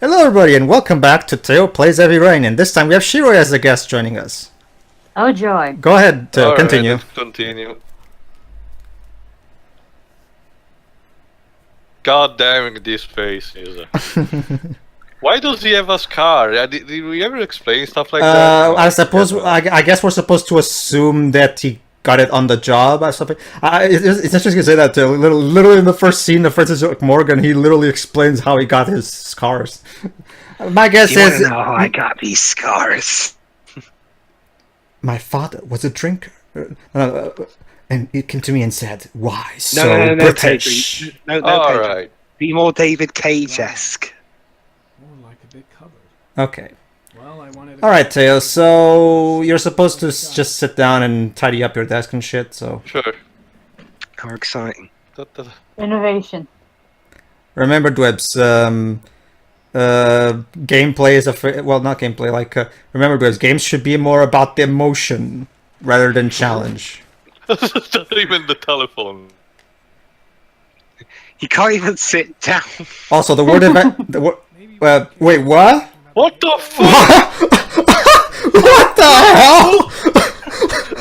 Hello everybody and welcome back to Teo Plays Heavy Rain, and this time we have Shiroi as a guest joining us. Oh joy. Go ahead, Teo, continue. Let's continue. God damn this face is. Why does he have a scar? Did we ever explain stuff like that? I suppose, I guess we're supposed to assume that he got it on the job or something. It's interesting to say that, Teo. Literally in the first scene of Francis Morgan, he literally explains how he got his scars. My guess You is... wanna know how I got these scars? My father was a drinker. And he came to me and said, why so British? No, Alright. Be more David Cage-esque. More like a bit covered. Okay. Well, I wanted. Alright, Teo, so you're supposed to just sit down and tidy up your desk and shit, so... Sure. How exciting. Innovation. Remember, Dwebs, gameplay is well, not gameplay, like, remember, Dwebs, games should be more about the emotion rather than challenge. Not even the telephone. You can't even sit down. Also, the word event... wait, what? What the fuck? What the hell?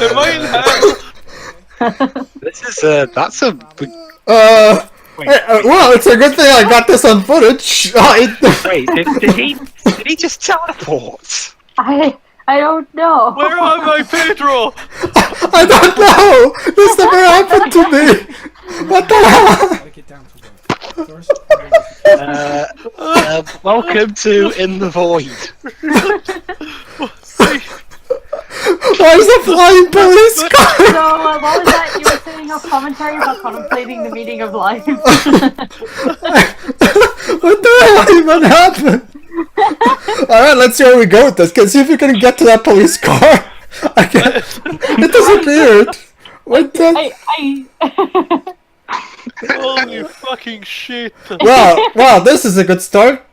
Am I in hell? This is that's a... Well, it's a good thing I got this on footage. Wait, did he just teleport? I don't know. Where am I, Pedro? I don't know! This never happened to me! What the hell? Gotta get down to work. First, Welcome to In the Void. Why is a flying police car? So, what was that? You were saying a commentary about contemplating the meaning of life. What the hell even happened? Alright, let's see where we go with this. Can see if you can get to that police car. It disappeared. What the? Holy fucking shit. Wow, this is a good start.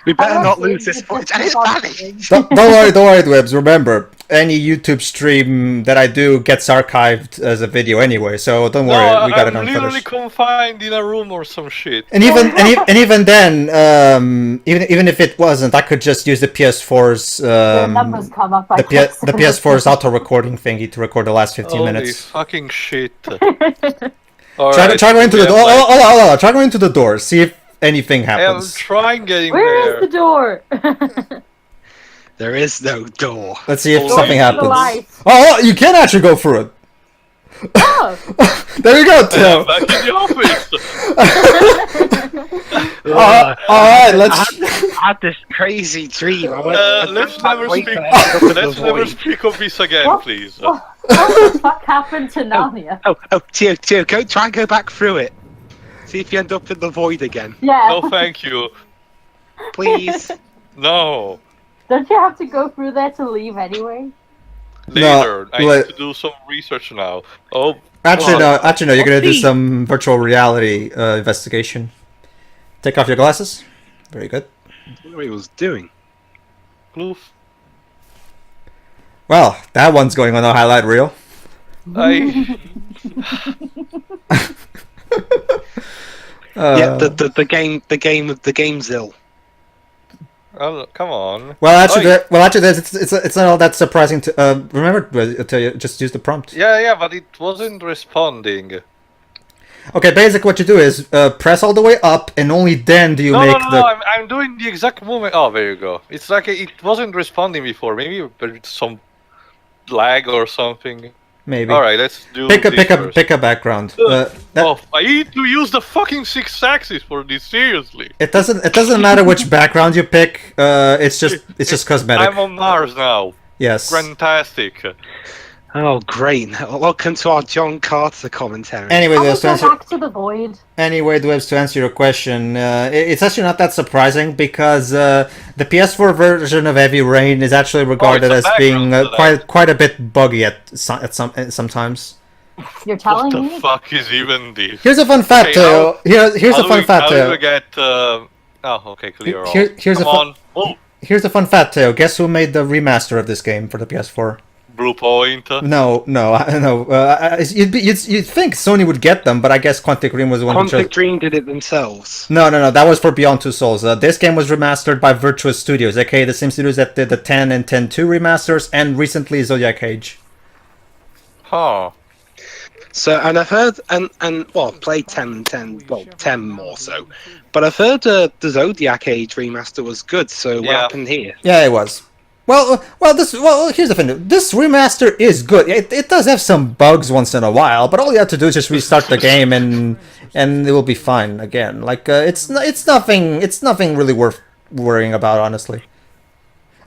We better not lose this footage. And it's vanished. Don't worry, Dwebs. Remember, any YouTube stream that I do gets archived as a video anyway, so don't worry, we got it on I'm literally footage. confined in a room or some shit. And even then, even if it wasn't, I could just use the PS4's The numbers come up. the PS4's auto recording thingy to record the last 15 Holy minutes. fucking shit. Try going into the door. Hold on. Try going into the door. See if anything I'm happens. trying getting Where there. is the door? There is no door. Let's see if Door something to the happens. light. Oh, you can actually go through it. Oh, There you go, Teo. Back in the office. Alright, let's... I had this crazy dream. Let's never speak of this again, What? please. what the fuck happened to Narnia? Oh, Teo, try and go back through it. See if you end up in the void again. Yeah. No, thank you. Please. No. Don't you have to go through there to leave anyway? Later. I like- need to do some research now. Oh, Actually, no, you're gonna do see. some virtual reality investigation. Take off your glasses. Very good. I wonder what he was doing. Gloof. Well, that one's going on a highlight reel. Yeah, the game's ill. Oh, come on. Well, actually, it's not all that surprising to. Remember, I'll tell you, just use the prompt. Yeah, but it wasn't responding. Okay, basically, what you do is press all the way up, and only then do you No, make no, I'm doing the exact movement. Oh, there you go. It's like it wasn't responding before. Maybe there's some lag or something. Maybe. All right, let's do. Pick this first. a background. Oh, I need to use the fucking 6 axis for this. Seriously. It doesn't matter which background you pick. It's just cosmetic. I'm on Mars now. Yes. Fantastic. Oh, great. Welcome to our John Carter commentary. Anyway, How Dwebs, was that back to the void? to answer your question, it's actually not that surprising because the PS4 version of Heavy Rain is actually regarded as being quite a bit buggy at sometimes. You're telling What me? the fuck is even this? Here's a fun fact, Teo. Here's a fun fact, How do Teo. we get? Oh, okay, clear all. Here's a Come on. Oh, Here's a fun fact, Teo. Guess who made the remaster of this game for the PS4? Blue Point. No, no. You'd think Sony would get them, but I guess Quantic Dream was the one who chose. Quantic Dream did it themselves. No. That was for Beyond Two Souls. This game was remastered by Virtuous Studios, aka the same studios that did the 10 and 10-2 remasters, and recently Zodiac Age. Huh. So, and I've heard, and well, played 10, well, 10 more so. But I've heard the Zodiac Age remaster was good, so what Yeah. happened here? Yeah, it was. Well, here's the thing. This remaster is good. It does have some bugs once in a while, but all you have to do is just restart the game and it will be fine again. Like it's nothing really worth worrying about, honestly.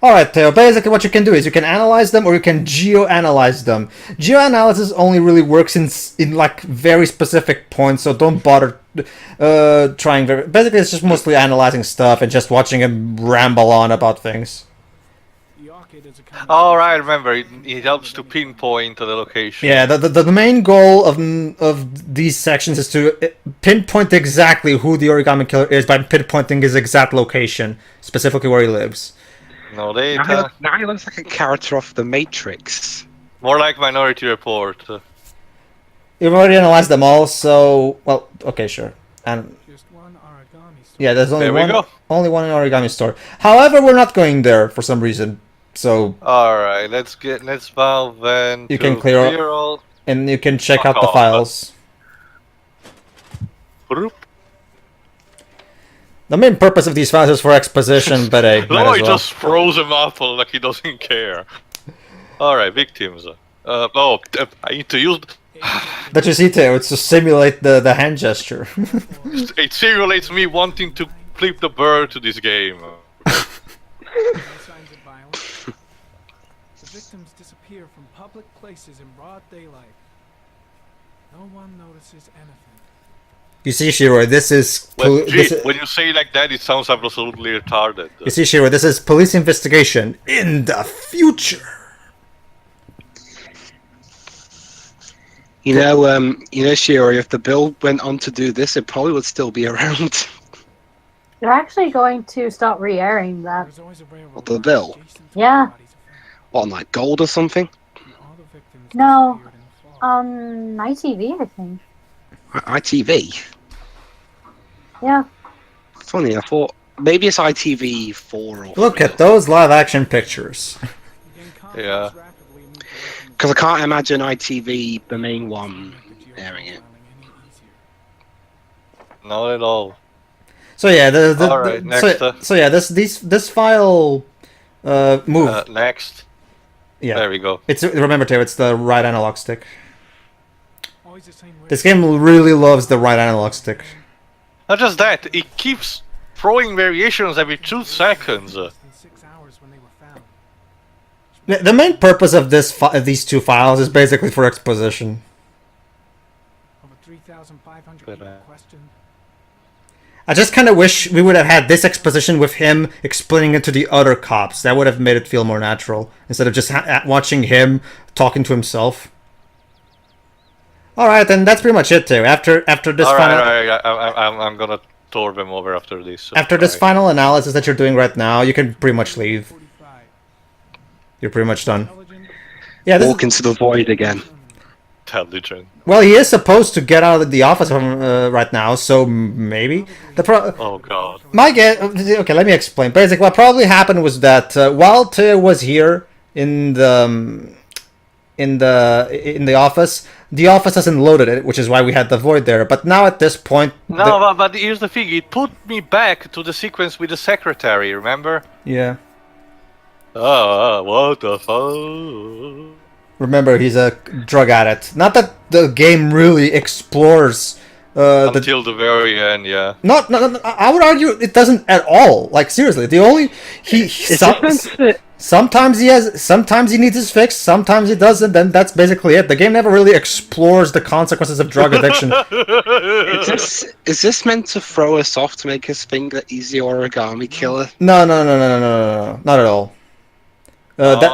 All right, Teo. Basically, what you can do is you can analyze them or you can geo-analyze them. Geo-analysis only really works in like very specific points, so don't bother trying. Basically, it's just mostly analyzing stuff and just watching him ramble on about things. Oh, right, I remember. It helps to pinpoint the location. Yeah, the main goal of these sections is to pinpoint exactly who the origami killer is by pinpointing his exact location, specifically where he lives. No Now data. he looks like a character off The Matrix. More like Minority Report. You've already analyzed them all, so well, okay, sure. And yeah, there's only There we one, go. only one origami store. However, we're not going there for some reason. So Alright, let's valve then. You to can clear all. and you can check Fuck out the off. files. Whoop. The main purpose of these files is for exposition, but hey, might No, as he well. just froze him up like he doesn't care. Alright, victims. I need to use. But you see, Teo, it's to simulate the hand gesture. It simulates me wanting to flip the bird to this game. Signs of violence. The victims disappear from public places in broad daylight. No one notices anything. You see, Shiroi, this is... Well, this is when you say it like that, it sounds absolutely retarded. you see, Shiroi, this is police investigation in the future. You know, Shiori, if the bill went on to do this, it probably would still be around. They're actually going to start re-airing that. There's always a railroad What, the line bill? adjacent to Yeah. where bodies are found. What, like gold or something? All the victims No. disappeared in the fall. ITV, I think. ITV? Yeah. Funny, I thought maybe it's ITV4 or... Look at those live-action pictures. Again, conflicts Yeah. rapidly moved away from Because I can't imagine ITV, the main one, the airing it. any easier. Not at all. So yeah, Alright, next, so yeah, this file move. Next. Yeah, There we go. it's remember Teo, it's the right analog stick. Always the same way. This game really loves the right analog stick. Not just that, it keeps throwing variations every 2 seconds. Less than 6 hours when they were found. The main purpose of these two files is basically for exposition. Over 3,500 But, people questioned. I just kind of wish we would have had this exposition with him explaining it to the other cops. That would have made it feel more natural instead of just watching him talking to himself. All right, then that's pretty much it, too. After this final, I'm gonna tour them over after this. so after this sorry. final analysis that you're doing right now, you can pretty much leave. 45. You're pretty much done. Intelligent. Yeah, this Walk into the void again. Intelligent. well, he is supposed to get out of the office right now, so maybe Oh god. my guess. Okay, let me explain. Basically, what probably happened was that while Teo was here in the office, the office hasn't loaded it, which is why we had the void there. But now at this point, No, but here's the thing. It put me back to the sequence with the secretary. Remember? yeah. What the fuck? Remember, he's a drug addict. Not that the game really explores Until the very end, yeah. Not, I would argue it doesn't at all. Like seriously, the only sometimes he needs his fix, sometimes he doesn't. Then that's basically it. The game never really explores the consequences of drug addiction. Is this meant to throw us off to make us think that he's the origami killer? No, not at all.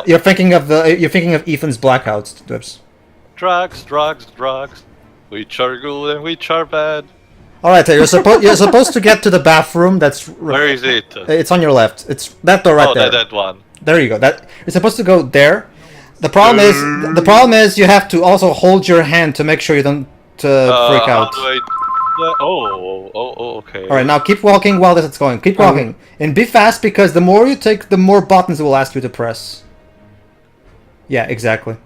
You're thinking of Ethan's blackouts, Dips. Drugs. Which are good and which are bad. All right, you're supposed to get to the bathroom. Where is it? It's on your left. It's that door right oh, there. that one. There you go. You're supposed to go there. The problem is you have to also hold your hand to make sure you don't freak out. How do I... okay. All right, now keep walking while this is going. Keep walking and be fast because the more you take, the more buttons it will ask you to press. Yeah, exactly.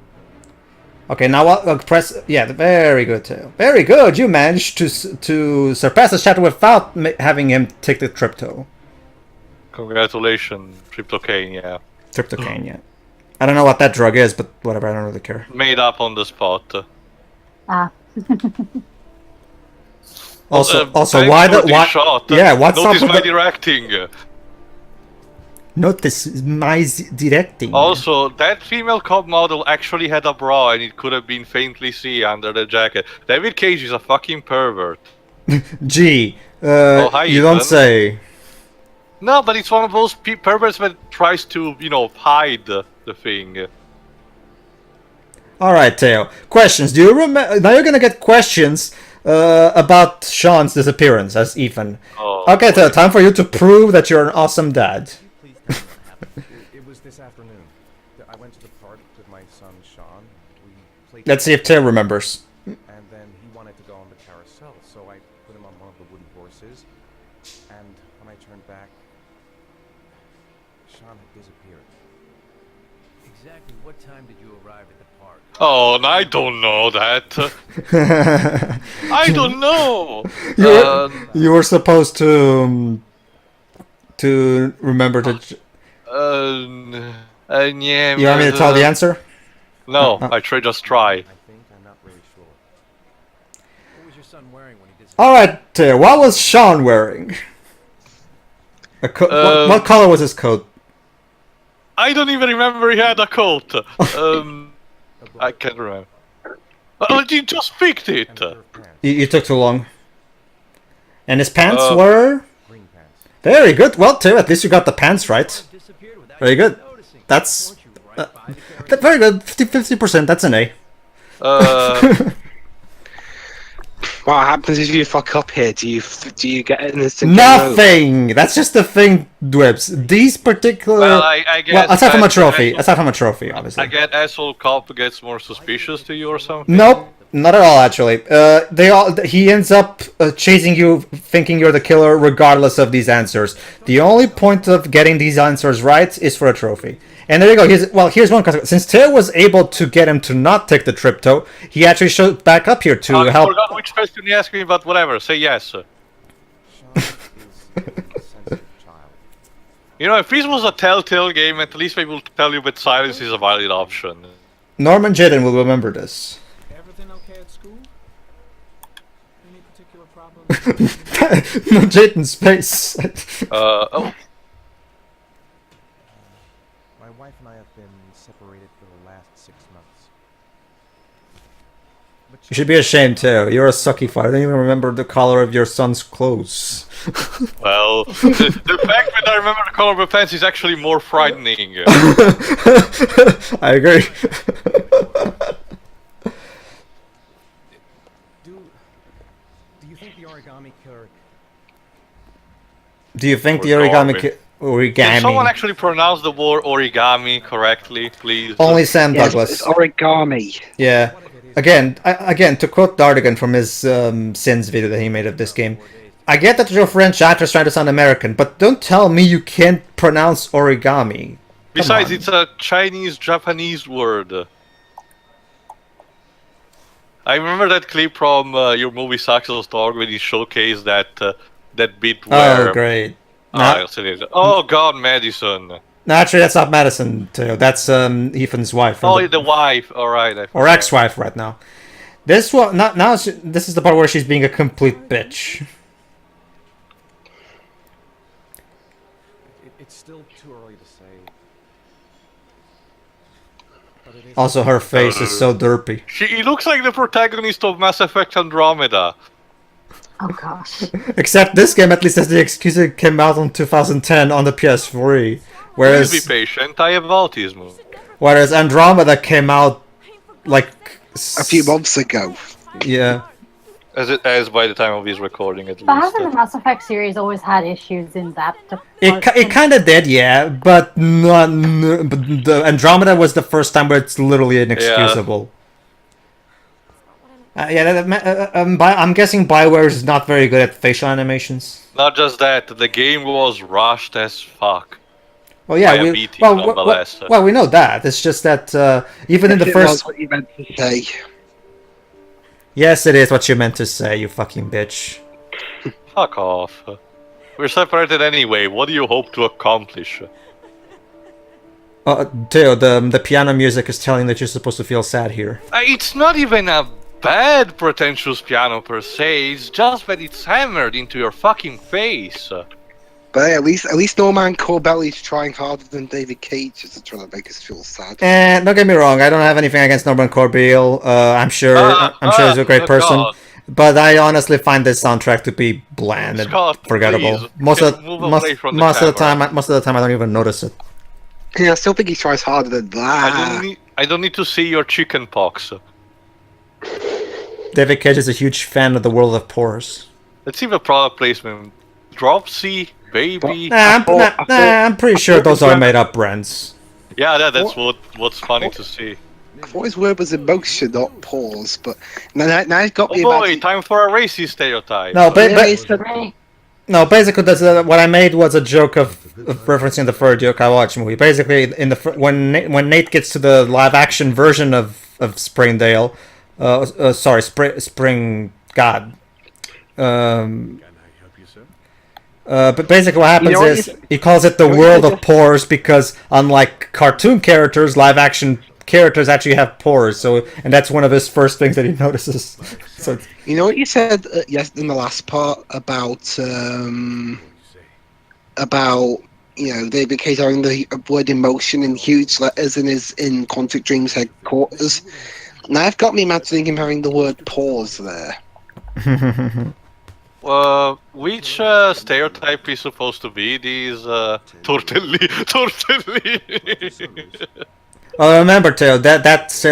Okay, now press. Yeah, very good, Teo. Very good. You managed to surpass the shadow without having him take the trypto. Congratulations, tryptocane. Yeah. Tryptocane, yeah. I don't know what that drug is, but whatever. I don't really care. Made up on the spot. Ah. Also, thanks why for the why? shot. Yeah, what's up Notice with my the... directing. Notice my directing. Also, that female cop model actually had a bra, and it could have been faintly seen under the jacket. David Cage is a fucking pervert. Gee, hi, you don't Ethan. say. No, but it's one of those perverts that tries to, hide the thing. All right, Teo. Questions. Do you remember? Now you're gonna get questions about Sean's disappearance as Ethan. Oh, Okay, Teo. Time for you to prove that you're an awesome dad. Please tell me what happened. It was this afternoon. I went to the park with my son Sean. We played. Let's see if Teo remembers. And then he wanted to go on the carousel, so I put him on one of the wooden horses. And when I turned back, Sean had disappeared. Exactly what time did you arrive at the park? Oh, and I don't know that. I don't know. You were supposed to remember to. Yeah. You want me to tell the answer? No, I just try. I think I'm not really sure. What was your son wearing when he disappeared? All right, Teo. What was Sean wearing? What color was his coat? I don't even remember he had a coat. I can't remember. Oh, you just picked it. And a pair of pants, You took too long. And his pants Uh, were green pants. very good. Well, Teo, at least you got the pants right. Disappeared without Very you good. noticing. That's Weren't you right by the very good. 50%. That's an A. What happens if you fuck up here? Do you get an instant game over? Nothing. That's just the thing, Dwebs. These particular. Well, I guess. Well, aside from a that- trophy. Aside from a trophy, obviously. I get asshole cop gets more suspicious to you or something. Nope, not at all. Actually, he ends up chasing you, thinking you're the killer, regardless of these answers. The only point of getting these answers right is for a trophy. And there you go. Here's one consequence. Since Teo was able to get him to not take the trypto, he actually showed back up here to I help. forgot which question you asked me, but whatever. Say yes. Sean is a sensitive child. If this was a Telltale game, at least they will tell you that silence is a valid option. Norman Jaden will remember this. Everything okay at school? Any particular problems? No, Jaden's face. Oh, My wife and I have been separated for the last 6 months. But You should be ashamed, Teo. You're a sucky fighter. I don't even remember the color of your son's clothes. well, the fact that I remember the color of the pants is actually more frightening. I agree. do you think the origami killer? Do you think the Origami. origami? Can someone actually pronounce the word origami correctly, please? Only Sam Yes, Douglas. it's origami. Yeah. Again, to quote Dardigan from his Sins video that he made of this game, I get that you're a French actor trying to sound American, but don't tell me you can't pronounce origami. Besides, on. it's a Chinese-Japanese word. I remember that clip from your movie Saxon's Dog when he showcased that bit where... Oh, great. I'll say it. Oh God, Madison. No, actually, that's not Madison, Teo. That's Ethan's wife. from Oh, the wife. All right. I or forgot. ex-wife right now. This one, not now. This is the part where she's being a complete bitch. It's still too early to say. But it is. Also, her face is so derpy. He looks like the protagonist of Mass Effect Andromeda. Oh gosh. Except this game at least has the excuse it came out in 2010 on the PS3. Please Whereas be patient. I have autism. Whereas Andromeda came out like A few months ago. yeah. As by the time of his recording, at But least. hasn't the Mass Effect series always had issues in that It department? kind of did, yeah, but not. But the Andromeda was the first time where it's literally inexcusable. I'm guessing Bioware is not very good at facial animations. Not just that, the game was rushed as fuck. Well, yeah, By a we BT, nonetheless. we know that. It's just that even in the It first. was what you meant to say. Yes, it is what you meant to say, you fucking bitch. Fuck off. We're separated anyway. What do you hope to accomplish? Teo, the piano music is telling that you're supposed to feel sad here. It's not even a bad pretentious piano per se. It's just that it's hammered into your fucking face. But hey, at least Norman Corbelli's trying harder than David Cage is trying to make us feel sad. And don't get me wrong, I don't have anything against Norman Corbeil. I'm sure he's a great person. God. But I honestly find this soundtrack to be bland and Scott, forgettable. please, Most of move away from the the camera. time, I don't even notice it. Yeah, I still think he tries harder than that. I don't need to see your chicken pox. David Cage is a huge fan of the world of pores. Let's see the product placement. Drop C, baby. I'm pretty sure those are made up brands. Yeah, that's what's funny to see. I thought his word was emotion, not pause, but now he's got Oh me boy, about... time for a racist stereotype. No, Right. no, basically, what I made was a joke of referencing the Fur Joke I watched movie. Basically, when Nate gets to the live action version of Springdale, Spring God. But basically, what happens is he calls it the world of pores because, unlike cartoon characters, live action characters actually have pores. And that's one of his first things that he notices. So You know what you said in the last part about David Cage having the word emotion in huge letters in Quantic Dream's headquarters. Now I've got me imagining him having the word pause there. Which stereotype is supposed to be? These tortelli. remember, Teo, this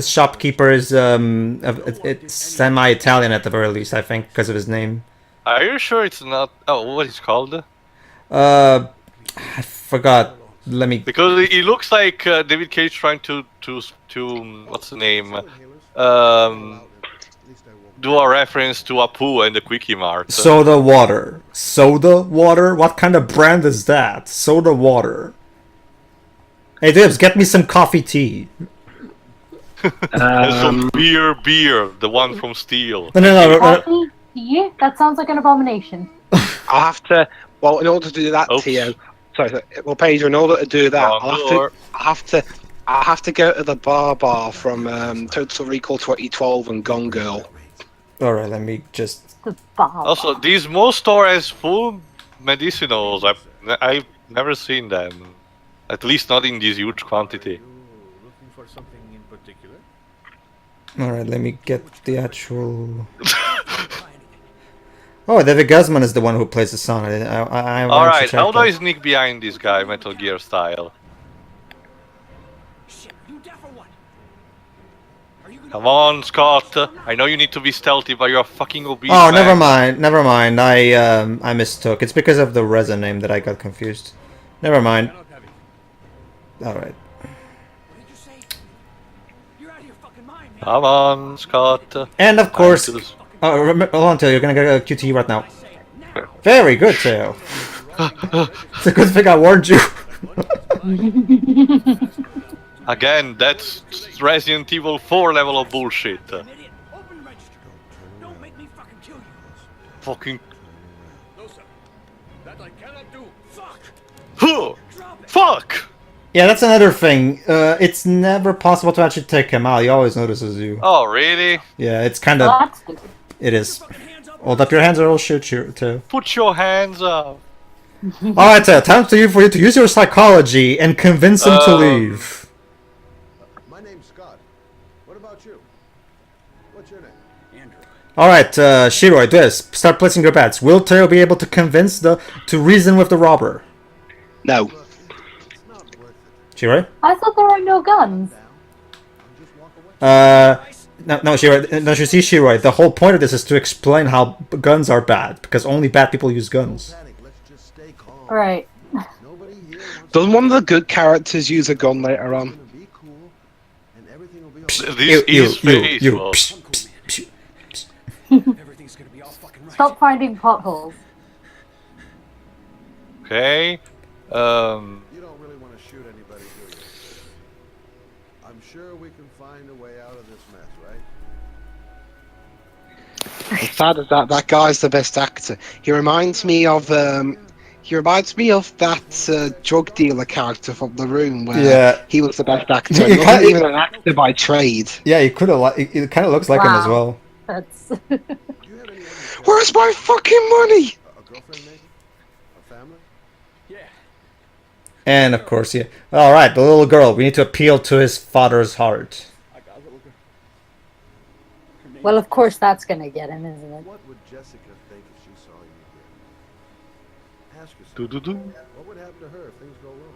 shopkeeper is it's semi-Italian at the very least, I think, because of his name. Are you sure it's not? Oh, what is it called? I forgot. Let me. Because it looks like David Cage trying to what's the name? Do a reference to Apu and the Quickie Mart. Soda water. Soda water? What kind of brand is that? Soda water. Hey, Dibs, get me some coffee tea. And some beer, the one from Steel. No. Coffee? Yeah, that sounds like an abomination. I'll have to. Well, in order to do that, Oops. Teo. Sorry. Well, Pedro, in order to do that, I'll have to go to the bar from Total Recall 2012 and Gone Girl. Alright, let me just... The bar. Also, these most store has full medicinals. I've never seen them. At least not in this huge quantity. Looking for something in particular? Alright, let me get the actual... Oh, David Guzman is the one who plays the song. Alright, how do I sneak behind this guy, Metal Gear style? Shit, are you deaf or what? Are you gonna... Come on, Scott. I know you need to be stealthy, but you're a fucking obese Oh, man. never mind. I mistook. It's because of the resin name that I got confused. Never mind. Alright. What did you say? You're out of your fucking mind, man. Come on, Scott. And of course... Time to- hold on, Teo, you're gonna get a QTE right now. Very good, Teo. It's a good thing I warned you. Again, that's Resident Evil 4 level of bullshit. Idiot. Open the register. Don't make me fucking kill you. Fucking... No, sir. That I cannot do. Fuck. Huh! Drop it. Fuck! Yeah, that's another thing. It's never possible to actually take him out. He always notices you. Oh, really? Yeah, it's kind of... That's stupid. It is. Fucking hands up. Hold up your hands or I'll shoot you, too. Put your hands up. Alright, Teo, time for you to use your psychology and convince him to leave. My name's Scott. What about you? What's your name? Andrew. Alright, Shiroi, do this. Start placing your bets. Will Teo be able to to reason with the robber? No. Look, it's not worth it. Shiroi? I thought there were no guns. Down and just walk away. No, Shiroi. No, you see, Shiroi. The whole point of this is to explain how guns are bad, because only bad people use guns. Panic. Let's just stay calm. Right. Nobody here wants Doesn't one of the good characters use a gun later on? to be cool, and everything will be This is face. Well, Psh, psh, psh. Everything's gonna be all fucking right. Stop finding potholes. okay. You don't really want to shoot anybody, do you? I'm sure we can find a way out of this mess, right? As sad as that guy's the best actor. He reminds me of that drug dealer character from The Room, where Yeah. he was the best actor. You He wasn't can't- even an actor by trade. Yeah, he could have. It kind of looks like him as Wow. well. That's. Do you have any other Where's my fucking money? a girlfriend, maybe? A family? Yeah. And of course, yeah. All right, the little girl. We need to appeal to his father's heart. I got a little girl. Her name Well, of course that's gonna get him, isn't it? What would Jessica think if she saw you here? Ask yourself. Do-do-do. What would happen to her if things go wrong?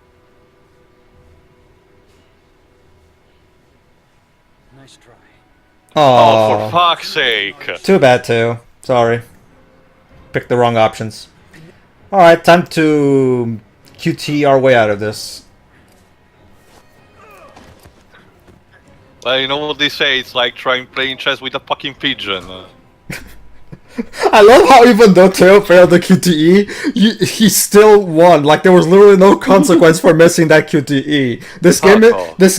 Nice try. Oh, for Oh, fuck's sake! too bad too. Sorry, picked the wrong options. All right, time to QT our way out of this. Well, you know what they say? It's like playing chess with a fucking pigeon. I love how even though Teo failed the QTE, he still won. Like there was literally no consequence for missing that QTE. This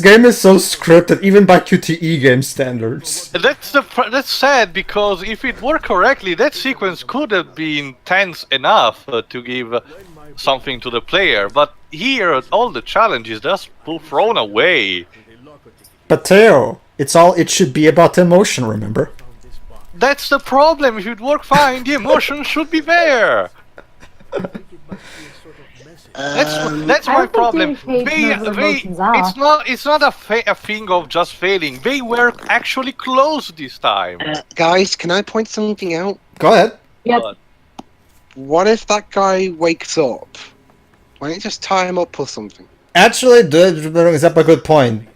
game is so scripted, even by QTE game standards. That's sad, because if it worked correctly, that sequence could have been tense enough to give something to the player. But here, all the challenges just thrown away. But Teo, it should be about emotion. Remember? That's the problem. If it worked fine, the emotion should be there. That's I my don't think problem. Dave knows what emotions are. It's not a thing of just failing. They were actually close this time. Guys, can I point something out? Go ahead. Yep. But What if that guy wakes up? Why don't you just tie him up or something? Actually, that brings up a good point.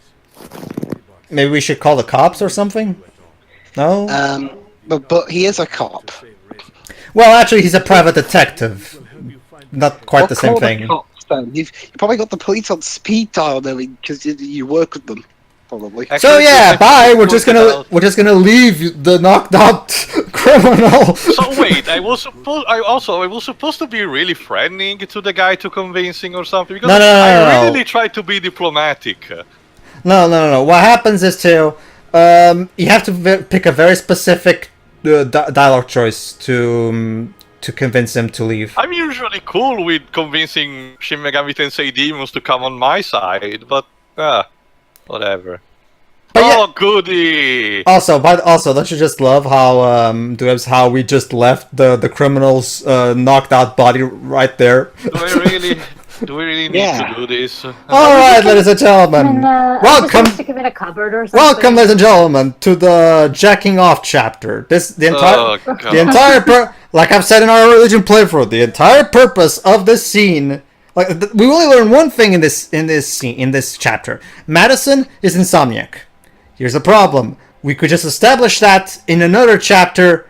Maybe we should call the cops or something. No. But he is a cop. Well, actually, he's a private detective. Not quite the same Call thing. The cops, then. You've probably got the police on speed dial now because you work with them, probably. So actually, yeah, bye. We're just out. gonna leave the knocked out criminal. So wait, I was supposed to be really friendly to the guy to convincing or something, because No. I really tried to be diplomatic. No. What happens is you have to pick a very specific dialogue choice to convince him to leave. I'm usually cool with convincing Shin Megami Tensei demons to come on my side, but whatever. But yeah- Oh, goody! Also, don't you just love how we just left the criminal's knocked out body right there? Do we really need to do this? All right, ladies and gentlemen, welcome. Stick him in a cupboard or something. Welcome, ladies and gentlemen, to the jacking off chapter. The entire like I've said in our religion playthrough, the entire purpose of this scene, we only learn one thing in this chapter. Madison is insomniac. Here's the problem: we could just establish that in another chapter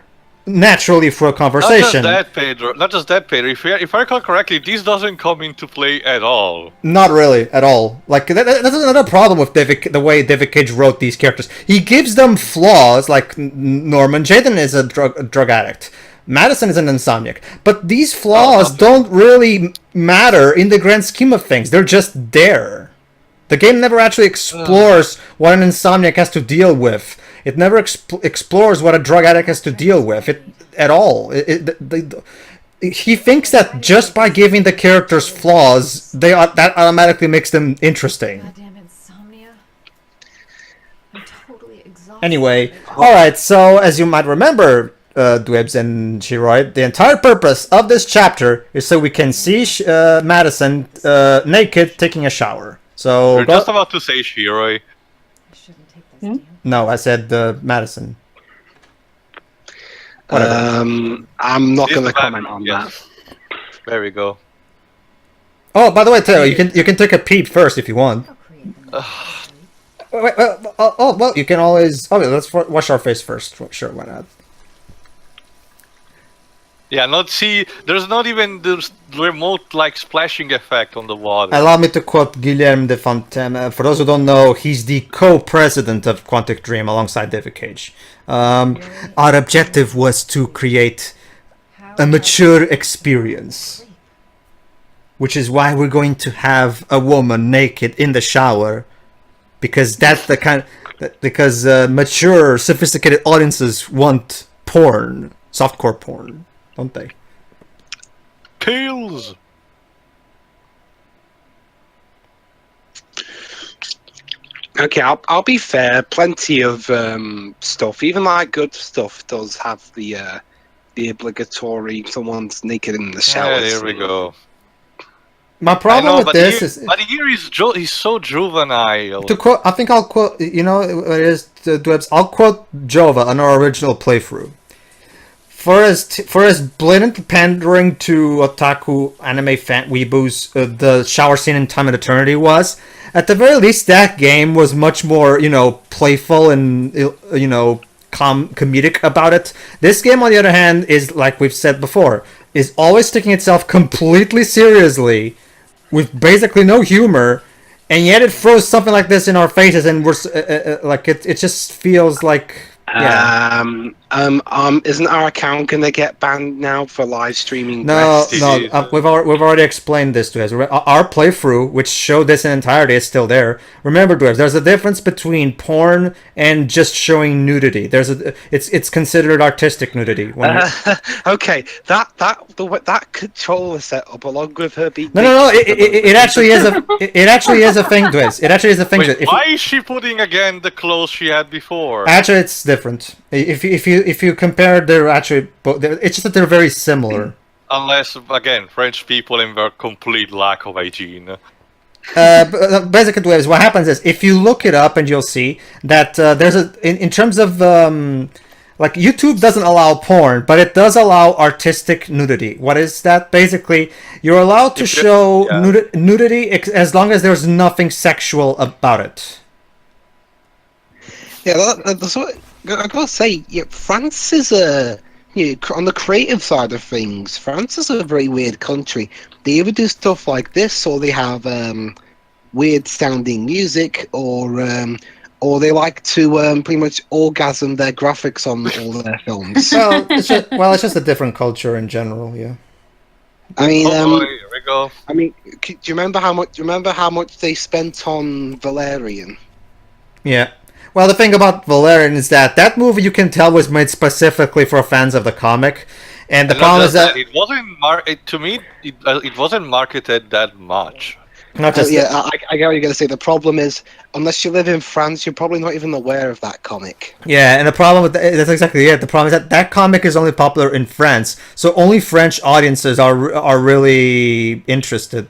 naturally for a conversation. Not just that, Pedro. If I recall correctly, this doesn't come into play at all. Not really, at all. Like, that's another problem with the way David Cage wrote these characters. He gives them flaws, like Norman. Jaden is a drug addict. Madison is an insomniac. But these flaws don't really matter in the grand scheme of things. They're just there. The game never actually explores what an insomniac has to deal with. It never explores what a drug addict has to deal with at all. He thinks that just by giving the characters flaws, that automatically makes them interesting. Goddamn insomnia. I'm totally exhausted. Anyway, alright, so as you might remember, Dwebs and Shiroi, the entire purpose of this chapter is so we can see Madison naked taking a shower. So You're just about to say Shiroi. I shouldn't take this damn. No, I said Madison. I'm not going to comment on that. There we go. Oh, by the way, Teo, you can take a peep first if you want. I'll create them. Well, you can always. Okay, let's wash our face first. Sure, why not? Yeah, there's not even the remote like splashing effect on the water. Allow me to quote Guilherme de Fontaine. For those who don't know, he's the co-president of Quantic Dream alongside David Cage. Our objective was to create a mature experience, which is why we're going to have a woman naked in the shower, because that's the kind. Because mature, sophisticated audiences want porn, softcore porn, don't they? Kills. Okay, I'll be fair. Plenty of stuff, even like good stuff, does have the obligatory someone's naked in the shower. Yeah, there we go. My problem with this is, but here he's so juvenile. to quote, I think I'll quote. You know, it is Dwebs. I'll quote Jova on our original playthrough. For as blatant pandering to otaku anime fan weeboos the shower scene in Time and Eternity was, at the very least that game was much more, playful and, comedic about it. This game, on the other hand, is, like we've said before, is always taking itself completely seriously, with basically no humor, and yet it throws something like this in our faces, and we're it just feels like. Yeah. Isn't our account gonna get banned now for live streaming? No. We've already explained this to us. Our playthrough, which showed this in entirety, is still there. Remember, Dwebs, there's a difference between porn and just showing nudity. It's considered artistic nudity. Okay, that controller setup, along with her being. No. It actually is a. It actually is a thing, Dwebs. It actually is a thing. Wait, why is she putting again the clothes she had before? Actually, it's different. If you compare, they're actually. It's just that they're very similar. Unless, again, French people in their complete lack of hygiene. Basically, Waves, what happens is, if you look it up, and you'll see that there's in terms of like, YouTube doesn't allow porn, but it does allow artistic nudity. What is that? Basically, you're allowed to show nudity as long as there's nothing sexual about it. Yeah, that's what I gotta say. Yeah, France is on the creative side of things. France is a very weird country. They either do stuff like this, or they have weird sounding music, or they like to pretty much orgasm their graphics on all of their films. It's just a different culture in general. Yeah. I mean, here we go. I mean, do you remember how much they spent on Valerian? Yeah. Well, the thing about Valerian is that movie, you can tell, was made specifically for fans of the comic, and the problem is that it wasn't it wasn't marketed that much. Not just I get what you're going to say. The problem is, unless you live in France, you're probably not even aware of that comic. Yeah, and the problem with that's exactly it. The problem is that comic is only popular in France, so only French audiences are really interested.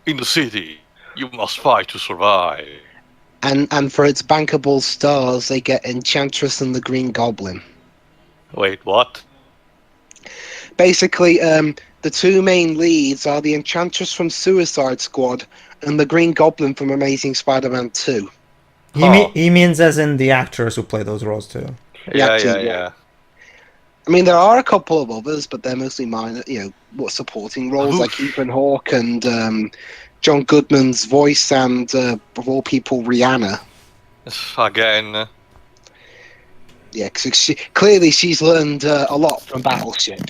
In the city, you must fight to survive. And for its bankable stars, they get Enchantress and the Green Goblin. Wait, what? Basically, the two main leads are the Enchantress from Suicide Squad and the Green Goblin from Amazing Spider-Man 2. He means as in the actors who play those roles too. Yeah. I mean, there are a couple of others, but they're mostly minor, supporting roles, like Ethan Hawke and John Goodman's voice, and of all people, Rihanna. Again. Yeah, because she's learned a lot from Battleship.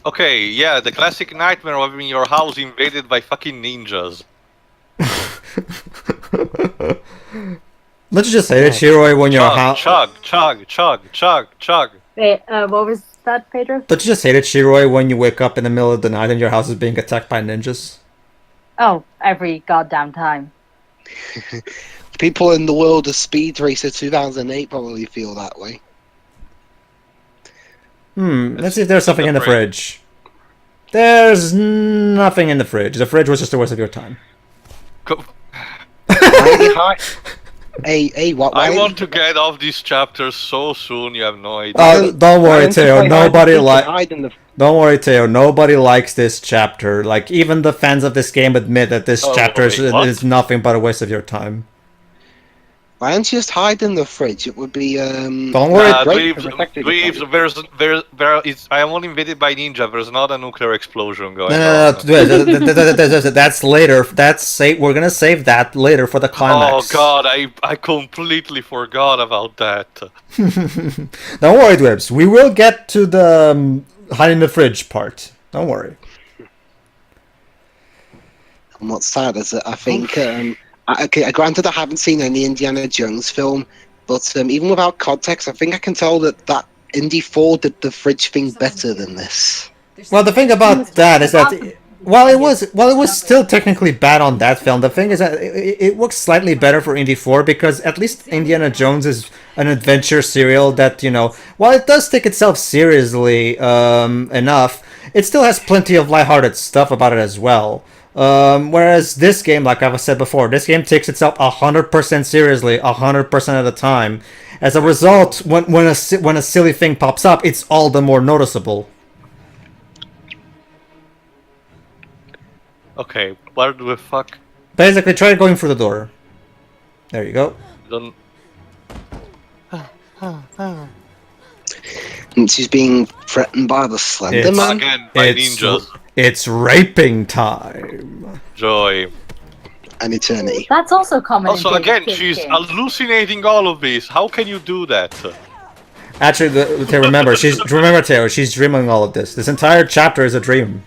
Okay, yeah, the classic nightmare of having your house invaded by fucking ninjas. Let's just say that, Shiroi, when your house... Chug. Wait, what was that, Pedro? Don't you just hate it, Shiroi, when you wake up in the middle of the night and your house is being attacked by ninjas? Oh, every goddamn time. People in the world of Speed Racer 2008 probably feel that way. Let's see if there's something in the fridge. There's nothing in the fridge. The fridge was just a waste of your time. What? I want to get off this chapter so soon. You have no idea. Don't worry, Teo. Nobody like. Don't worry, Teo. Nobody likes this chapter. Like, even the fans of this game admit that this chapter is nothing but a waste of your time. Why don't you just hide in the fridge? It would be Don't worry. Dweebs, I am only invaded by ninja. There's not a nuclear explosion going on. That's later. We're gonna save that later for the climax. Oh god, I completely forgot about that. Don't worry, Dweebs. We will get to the hide in the fridge part. Don't worry. And what's sad is that I think, granted I haven't seen any Indiana Jones film, but even without context, I think I can tell that Indy 4 did the fridge thing better than this. Well, the thing about that is that while it was still technically bad on that film, the thing is that it works slightly better for Indy 4 because at least Indiana Jones is an adventure serial that, while it does take itself seriously enough, it still has plenty of lighthearted stuff about it as well. Whereas this game, like I've said before, this game takes itself 100% seriously 100% of the time. As a result, when a silly thing pops up, it's all the more noticeable. Okay, where the fuck? Basically, try going through the door. There you go. And she's being threatened by the Slender Man. Again, by ninjas. It's raping time. Joy. An eternity. That's also common. Also, again, she's hallucinating all of this. How can you do that? Actually, remember, Teo, she's dreaming all of this. This entire chapter is a dream.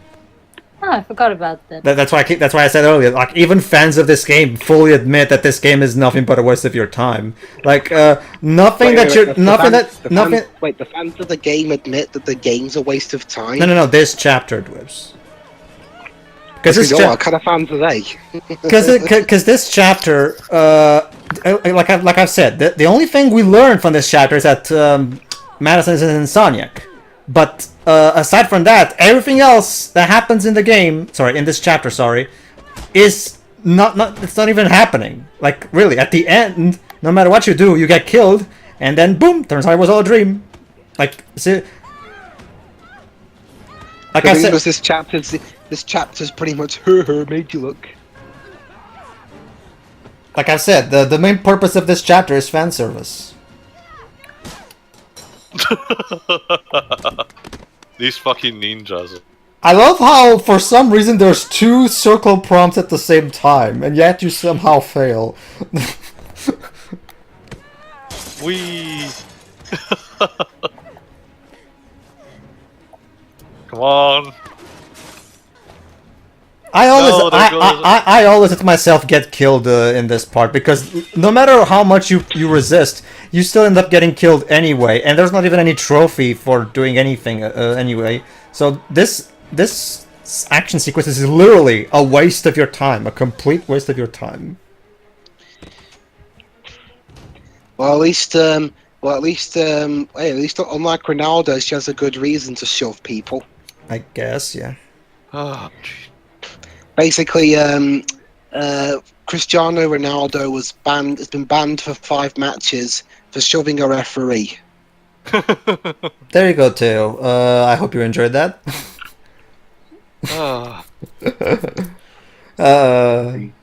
Oh, I forgot about that. That's why I said earlier. Like, even fans of this game fully admit that this game is nothing but a waste of your time. Like, The fans of the game admit that the game's a waste of time. No. This chapter, Dwibs. What kind of fans are they? Because this chapter, like I've said, the only thing we learned from this chapter is that Madison is an Insomniac. But aside from that, everything else that happens in the game, in this chapter, is it's not even happening. Like, really, at the end, no matter what you do, you get killed, and then boom, turns out it was all a dream. Like, see, like I said, this chapter's pretty much her made you look. Like I said, the main purpose of this chapter is fan service. These fucking ninjas. I love how, for some reason, there's 2 circle prompts at the same time, and yet you somehow fail. Come on. I always let myself get killed in this part, because no matter how much you resist, you still end up getting killed anyway, and there's not even any trophy for doing anything anyway. So this action sequence is literally a waste of your time, a complete waste of your time. Well, at least unlike Ronaldo, she has a good reason to shove people. I guess, yeah. Oh, basically, Cristiano Ronaldo has been banned for 5 matches for shoving a referee. There you go, Teo. I hope you enjoyed that.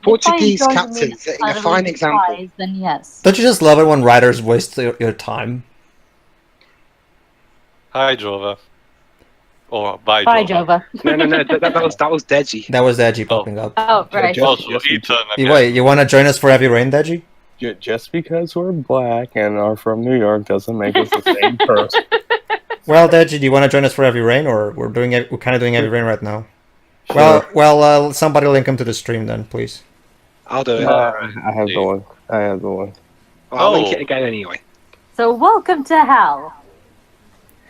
Portuguese captain setting a fine example. Then yes. Don't you just love it when writers waste your time? Hi, Jova. Or bye, Jova. No, that was Deji. That was Deji popping up. Oh, right. Wait, you want to join us for Heavy Rain, Deji? Just because we're black and are from New York doesn't make us the same person. Well, Deji, do you want to join us for Heavy Rain, or we're kind of doing Heavy Rain right now? Sure. Well, somebody link him to the stream then, please. I'll do it. I have the one. Well, I'll link it again anyway. So welcome to hell.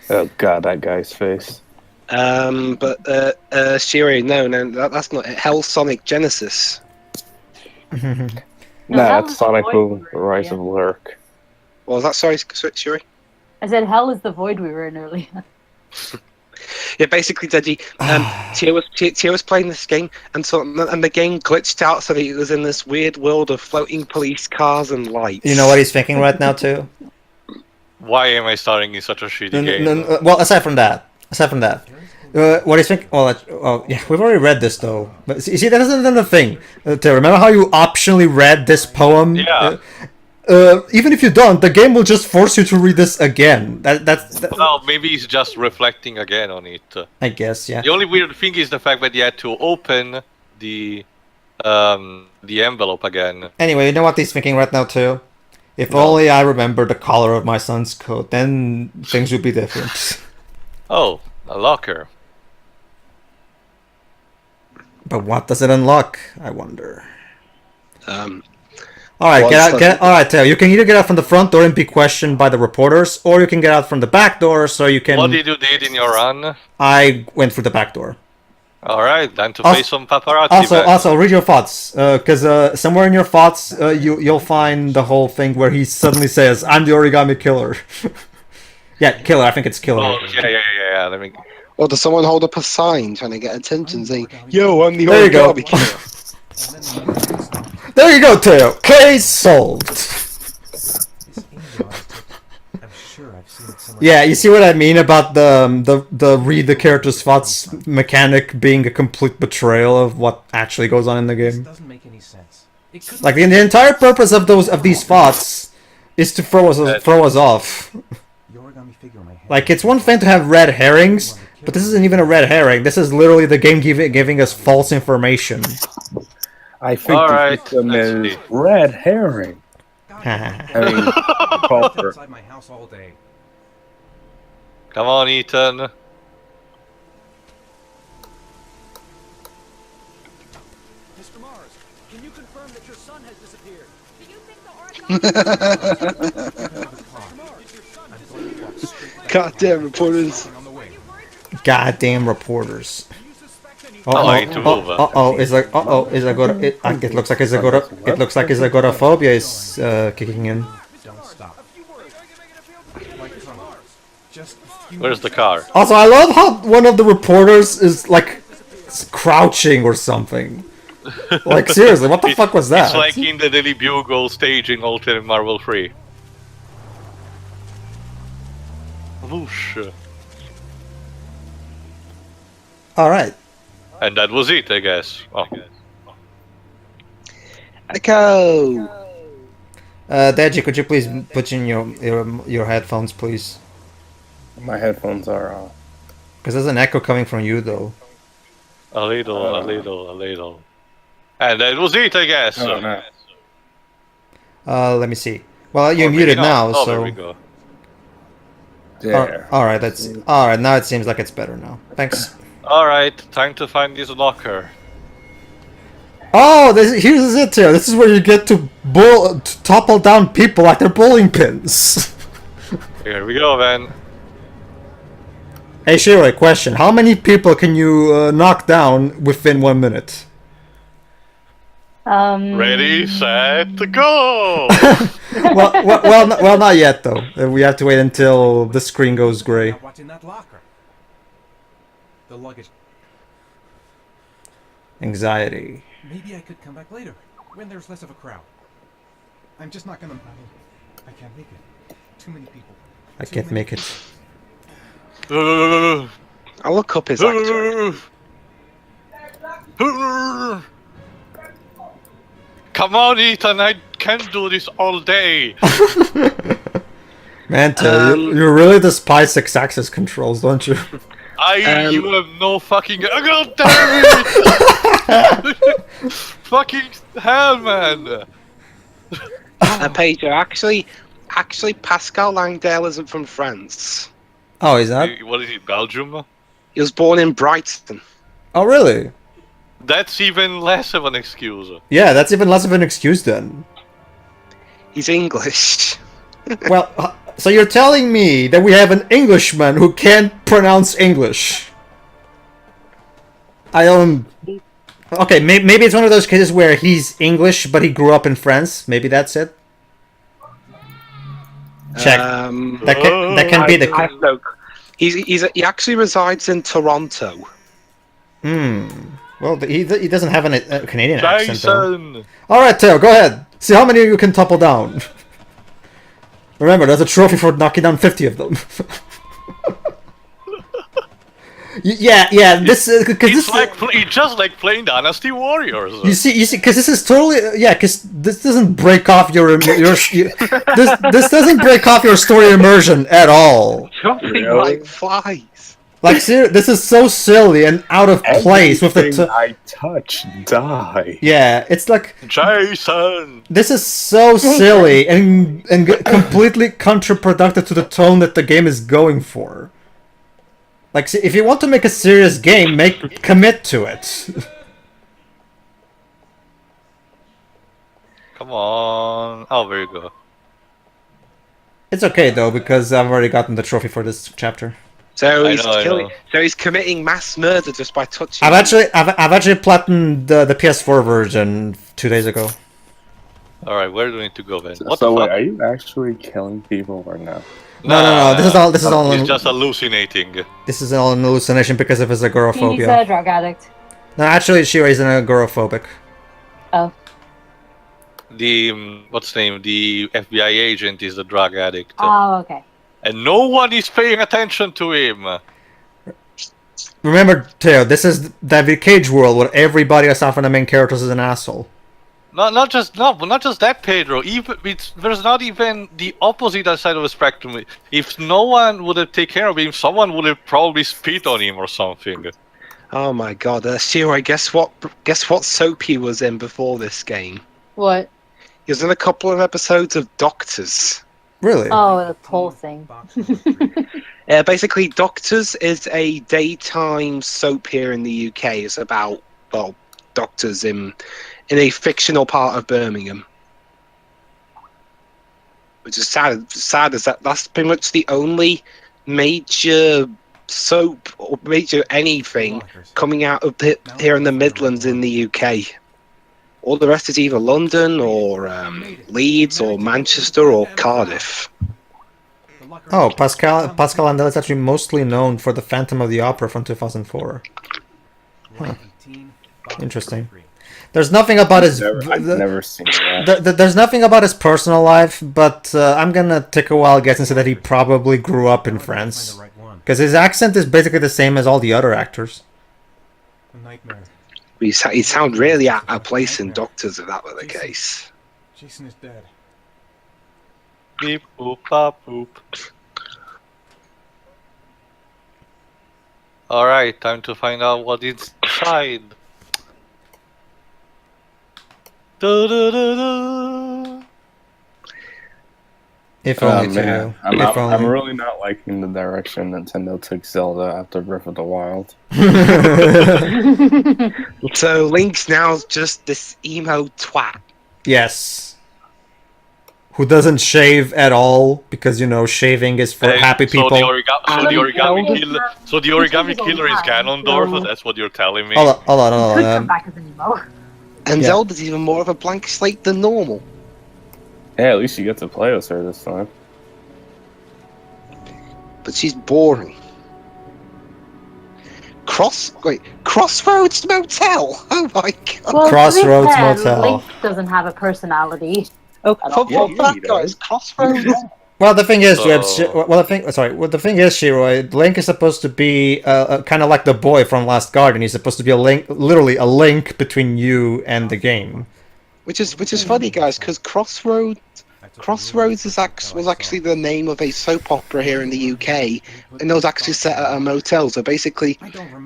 Oh God, that guy's face. But Shiroi, no, that's not it. Hell Sonic Genesis. No, that's Sonic Boom, Rise of Lurk. What was that? Sorry, Shiroi? I said hell is the void we were in earlier. Yeah, basically, Deji, Teo was playing this game, and the game glitched out, so that he was in this weird world of floating police cars and lights. You know what he's thinking right now too? Why am I starting in such a shitty game? Well, aside from that, what he's thinking? Well, yeah, we've already read this though. But you see, that isn't the thing. Remember how you optionally read this poem? Yeah. Even if you don't, the game will just force you to read this again. That's Well, maybe he's just reflecting again on it. I guess, yeah. The only weird thing is the fact that he had to open the envelope again. Anyway, you know what he's thinking right now too? If only I remember the color of my son's coat, then things would be different. Oh, a locker. But what does it unlock? I wonder. All right, Well, get out. All right, Teo. You can either get out from the front door and be questioned by the reporters, or you can get out from the back door, so you can. What did you did in your run? I went through the back door. All right, time to face some paparazzi. Also, read your thoughts, because somewhere in your thoughts, you'll find the whole thing where he suddenly says, "I'm the origami killer." Yeah, killer. I think it's killer. Oh, yeah. Let me. Or does someone hold up a sign trying to get attention, saying, "Yo, I'm the There you go. origami killer"? There you go, Teo. Case solved. Yeah, you see what I mean about the read the character's thoughts mechanic being a complete betrayal of what actually goes on in the game. Doesn't make any sense. Like the entire purpose of these thoughts is to throw us off. Like it's one thing to have red herrings, but this isn't even a red herring. This is literally the game giving us false information. I think the system is red herring. I mean, culture. Inside my house all day. Come on, Ethan. Mr. Mars, can you confirm that your son has disappeared? Do you think the origami? Goddamn reporters. Goddamn reporters. I need to move. It looks like his agoraphobia is kicking in. Where's the car? Also, I love how one of the reporters is like crouching or something. Like seriously, what the fuck was that? It's like in the Daily Bugle staging Ultimate Marvel 3. Whoosh. All right. And that was it, I guess. Oh. Echo. Deji, could you please put in your headphones, please? My headphones are off. Because there's an echo coming from you, though. A little. And that was it, I guess. Oh, no. Let me see. Well, you're muted now, so. There we go. There. All right, all right. Now it seems like it's better now. Thanks. All right, time to find this locker. Oh, here's it here. This is where you get to topple down people like they're bowling pins. Here we go, then. Hey, Shiroi, question. How many people can you knock down within 1 minute? Ready, set, go! well, not yet, though. We have to wait until the screen goes gray. What's in that locker? The luggage. Anxiety. Maybe I could come back later, when there's less of a crowd. I'm just not gonna... I can't make it. Too many people. I can't make it. I'll look up his actor. Come on, Ethan, I can't do this all day. Man, Teo, you really despise 6-axis controls, don't you? You have no fucking... God damn it! Fucking hell, man! Pedro, actually, Pascal Langdale isn't from France. Oh, is that? What is it, Belgium? He was born in Brighton. Oh, really? That's even less of an excuse. Yeah, that's even less of an excuse then. He's English. Well, so you're telling me that we have an Englishman who can't pronounce English? I don't... Okay, maybe it's one of those cases where he's English, but he grew up in France. Maybe that's it. Check. That can be the... He actually resides in Toronto. Well, he doesn't have a Canadian accent, though. Jason! Alright, Teo, go ahead. See how many of you can topple down. Remember, there's a trophy for knocking down 50 of them. Yeah, this... It's just like playing Dynasty Warriors. You see, because this is totally... because this doesn't break off your this doesn't break off your story immersion at all. Jumping like flies. Like, this is so silly and out of place with the... I touch, die. Yeah, it's like... Jason! This is so silly and completely counterproductive to the tone that the game is going for. Like, see, if you want to make a serious game, commit to it. Come on. Oh, there you go. It's okay though, because I've already gotten the trophy for this chapter. So he's committing mass murder just by touching. I've actually platinumed the PS4 version 2 days ago. All right, where do we need to go then? So wait, are you actually killing people or no? No. This is all. He's just hallucinating. This is all an hallucination because of his agoraphobia. He's a drug addict. No, actually, Shiroi is an agoraphobic. Oh. The what's the name? The FBI agent is a drug addict. Oh, okay. And no one is paying attention to him. Remember, Teo, this is David Cage world where everybody aside from the main characters is an asshole. Not just that, Pedro. There's not even the opposite side of the spectrum. If no one would have taken care of him, someone would have probably spit on him or something. Oh my god, Shiroi, guess what soap he was in before this game? What? He was in a couple of episodes of Doctors. Really? Oh, the whole thing. Basically, Doctors is a daytime soap here in the UK. It's about, well, doctors in a fictional part of Birmingham. Which is sad. Sad is that's pretty much the only major soap or major anything coming out of here in the Midlands in the UK. All the rest is either London or Leeds or Manchester or Cardiff. Oh, Pascal Andel is actually mostly known for the Phantom of the Opera from 2004. Huh. Interesting. There's nothing about his... I've never seen that. There's nothing about his personal life, but I'm gonna take a wild guess and say that he probably grew up in France. Because his accent is basically the same as all the other actors. He'd sound really out of place in Doctors if that were the case. Jason is dead. Beep, boop, bop, boop. Alright, time to find out what is inside. If only, man. I'm really not liking the direction Nintendo took Zelda after Breath of the Wild. So Link's now just this emo twat. Yes. Who doesn't shave at all because, you know, shaving is for happy people. So the origami killer is Ganondorf. That's what you're telling me. Hold on. Come back as an emo. And Zelda's even more of a blank slate than normal. Hey, at least you get to play with her this time. But she's boring. Crossroads Motel. Oh my god. Well, Crossroads Motel. Link doesn't have a personality. Oh, that guy's Crossroads. Well, the thing is, the thing is, Shiroi, Link is supposed to be kind of like the boy from Last Guardian. He's supposed to be literally a link between you and the game. Which is funny, guys, because Crossroads was actually the name of a soap opera here in the UK, and it was actually set at a motel. So basically,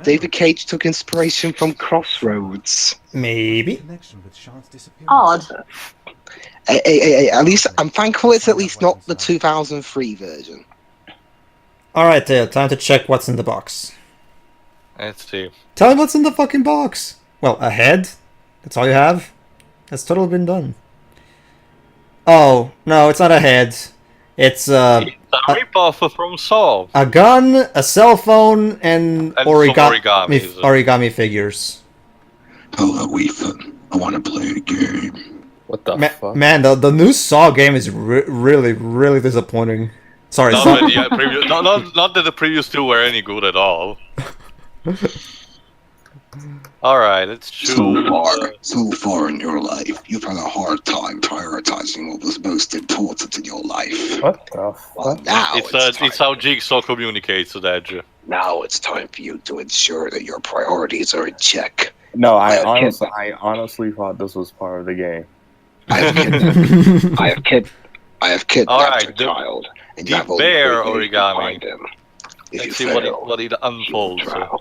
David Cage took inspiration from Crossroads. Maybe. Odd. At least I'm thankful it's at least not the 2003 version. Alright, time to check what's in the box. Let's see. Tell me what's in the fucking box. Well, a head? That's all you have? That's totally been done. Oh, no, it's not a head. It's a ripoff from Saw. A gun, a cell phone, and origami figures. Hello, Ethan. I want to play a game. What the fuck? Man, the new Saw game is really, really disappointing. Sorry, Not, some... that the previous, not that the previous two were any good at all. Alright, let's choose... So far in your life, you've had a hard time prioritizing what was most important in your life. What the fuck? Well, now It's how Jigsaw communicates with Edge. Now it's time for you to ensure that your priorities are in check. No, I honestly thought this was part of the game. I have kidnapped your child, and you The have only bear 3 days to origami. find him. If you Let's see fail, what it unfolds. you drown.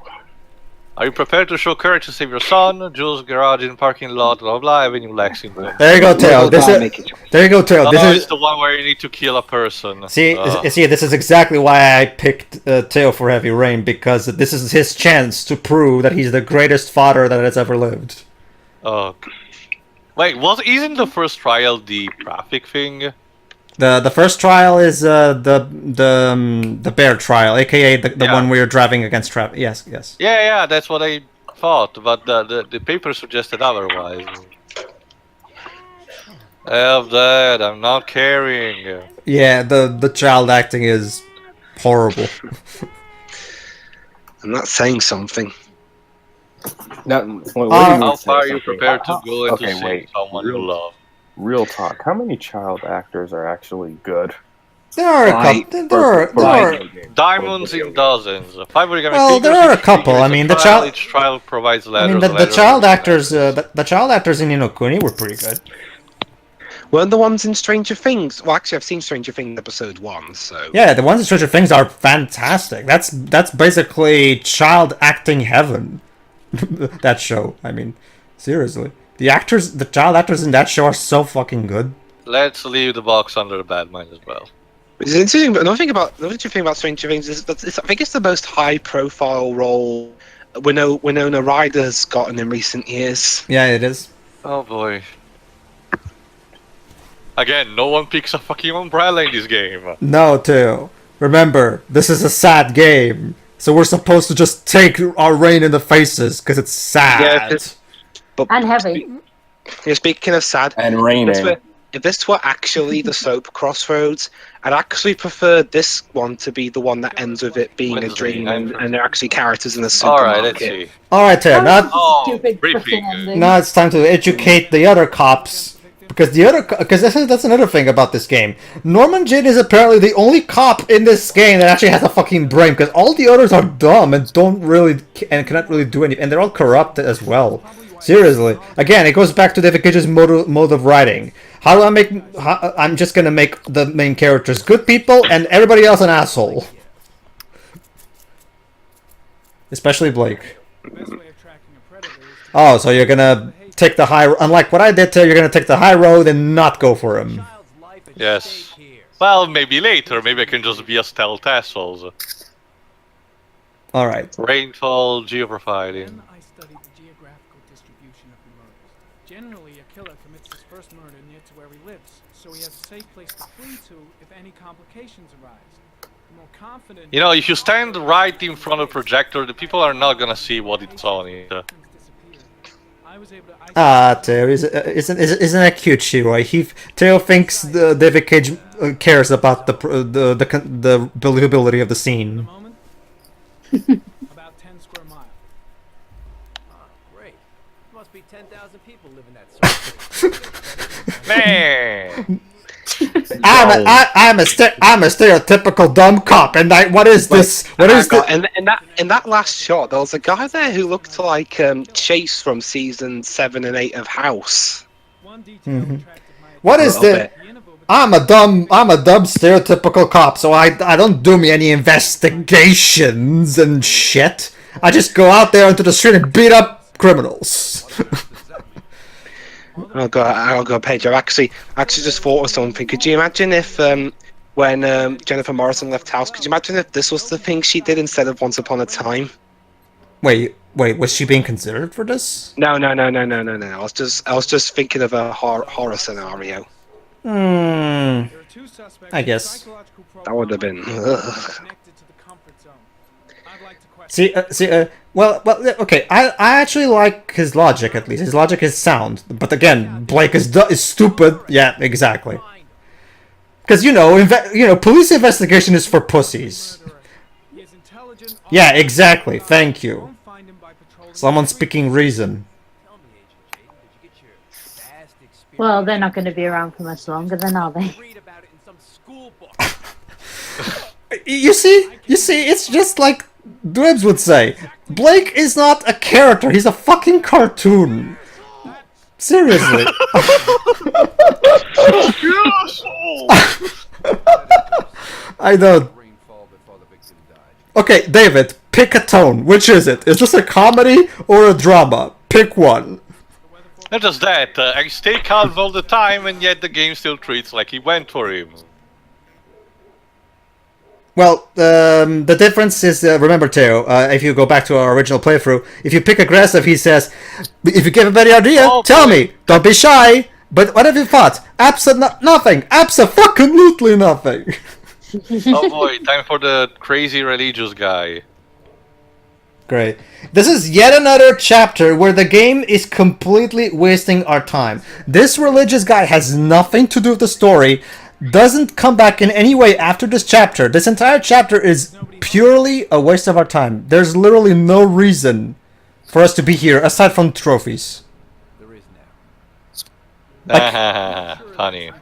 Are you prepared to show courage to save your son? Jules garage in parking lot, blah blah, Avenue Lexington. There you go, Teo. There you go, Teo. This It's is the one where you need to kill a person. see. This is exactly why I picked Teo for Heavy Rain, because this is his chance to prove that he's the greatest father that has ever lived. Oh. Wait, isn't the first trial the traffic thing? The first trial is the bear trial, aka the one where you're driving against traffic. Yes. Yeah, that's what I thought, but the paper suggested otherwise. Have that, I'm not caring. Yeah, the child acting is horrible. I'm not saying something. How far are you prepared to go into seeing someone you love? Real talk. How many child actors are actually good? There are a couple. There are diamonds in dozens. Well, there are a couple. I mean, each trial provides letters. I mean, the child actors. The child actors in Inokuni were pretty good. Weren't the ones in Stranger Things? Well, actually, I've seen Stranger Things episode 1, so... Yeah, the ones in Stranger Things are fantastic. That's basically child acting heaven. That show. I mean, seriously. The child actors in that show are so fucking good. Let's leave the box under the bad mind as well. It's interesting, but another interesting thing about Stranger Things is that I think it's the most high-profile role Winona Ryder's gotten in recent years. Yeah, it is. Oh boy. Again, no one picks a fucking umbrella in this game. No, Teo. Remember, this is a sad game. So we're supposed to just take our rain in the faces, because it's sad. Yeah, and heavy. You're speaking of sad. And raining. If this were actually the soap Crossroads, I'd actually prefer this one to be the one that ends with it being a dream and they're actually characters in the supermarket. Alright, let's see. Alright, Teo, now it's time to educate the other cops. Because that's another thing about this game. Norman Jin is apparently the only cop in this game that actually has a fucking brain, because all the others are dumb and cannot really do anything, and they're all corrupt as well. Seriously. Again, it goes back to David Cage's mode of writing. How do I make... I'm just gonna make the main characters good people and everybody else an asshole. Especially Blake. Oh, so you're gonna take the high... Unlike what I did to you, you're gonna take the high road and not go for him. Yes. Well, maybe later. Maybe I can just be a stealth asshole. Alright. Rainfall, geoprofiling. Generally, a killer commits his first murder near to where he lives, so he has a safe place to flee to if any complications arise. More confident... You know, if you stand right in front of the projector, the people are not gonna see what it's on it. Teo, isn't that cute, Shiroi? Teo thinks David Cage cares about the believability of the scene. About 10 square miles. Great. Must be 10,000 people living that sort of place. Man! I'm a stereotypical dumb cop, and what is this? What is this? In that last shot, there was a guy there who looked like Chase from season 7 and 8 of House. Mm-hmm. What is this? I'm a dumb stereotypical cop, so I don't do me any investigations and shit. I just go out there into the street and beat up criminals. Oh god, Paige, I actually just thought of something. Could you imagine if when Jennifer Morrison left house, could you imagine if this was the thing she did instead of Once Upon a Time? Wait, was she being considered for this? No. I was just thinking of a horror scenario. I guess. That would have been... Well, okay. I actually like his logic, at least. His logic is sound. But again, Blake is stupid. Yeah, exactly. Because you know, police investigation is for pussies. Yeah, exactly. Thank you. Someone speaking reason. Well, they're not going to be around for much longer, then are they? You see, it's just like Dwebs would say. Blake is not a character. He's a fucking cartoon. Seriously. I don't. Okay, David, pick a tone. Which is it? Is this a comedy or a drama? Pick one. Not just that, I stay calm all the time, and yet the game still treats like he went for him. Well, the difference is, remember, Teo, if you go back to our original playthrough, if you pick aggressive, he says, if you give a better idea, tell me. Don't be shy. But what have you thought? Nothing. Abso-fucking-lutely nothing. Oh boy, time for the crazy religious guy. Great. This is yet another chapter where the game is completely wasting our time. This religious guy has nothing to do with the story, doesn't come back in any way after this chapter. This entire chapter is purely a waste of our time. There's literally no reason for us to be here aside from trophies. Funny.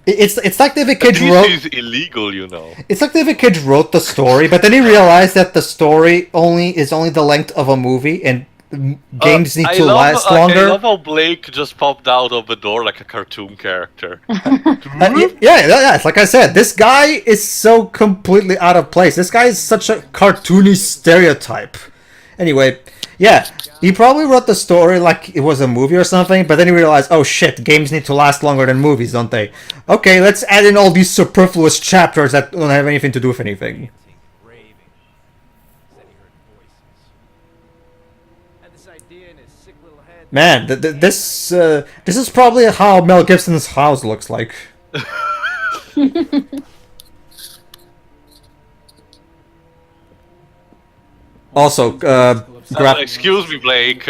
It's like David Cage wrote. This is illegal, you know. It's like David Cage wrote the story, but then he realized that the story is only the length of a movie, and games need to last longer. I love how Blake just popped out of the door like a cartoon character. Yeah, it's like I said, this guy is so completely out of place. This guy is such a cartoony stereotype. Anyway, yeah, he probably wrote the story like it was a movie or something, but then he realized, oh shit, games need to last longer than movies, don't they? Okay, let's add in all these superfluous chapters that don't have anything to do with anything. Man, this is probably how Mel Gibson's house looks like. Also, excuse me, Blake.